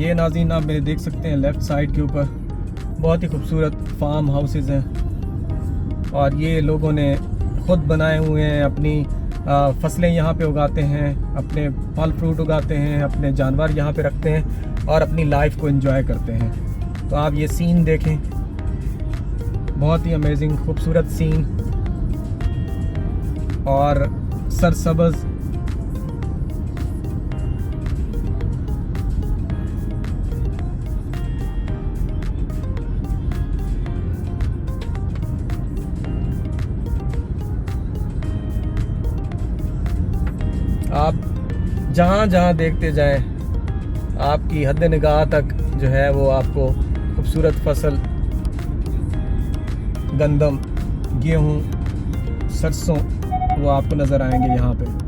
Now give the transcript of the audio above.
ये नाज़रीन आप मेरे देख सकते हैं लेफ़्ट साइड के ऊपर बहुत ही खूबसूरत फार्म हाउसेज़ हैं और ये लोगों ने ख़ुद बनाए हुए हैं। अपनी फसलें यहाँ पे उगाते हैं, अपने फल फ्रूट उगाते हैं, अपने जानवर यहाँ पे रखते हैं और अपनी लाइफ को एंजॉय करते हैं। तो आप ये सीन देखें, बहुत ही अमेजिंग खूबसूरत सीन और सरसब्ज़ आप जहाँ जहाँ देखते जाएं आपकी हद निगाह तक जो है वो आपको खूबसूरत फसल, गंदम, गेहूँ, सरसों वो आपको नज़र आएंगे यहाँ पे।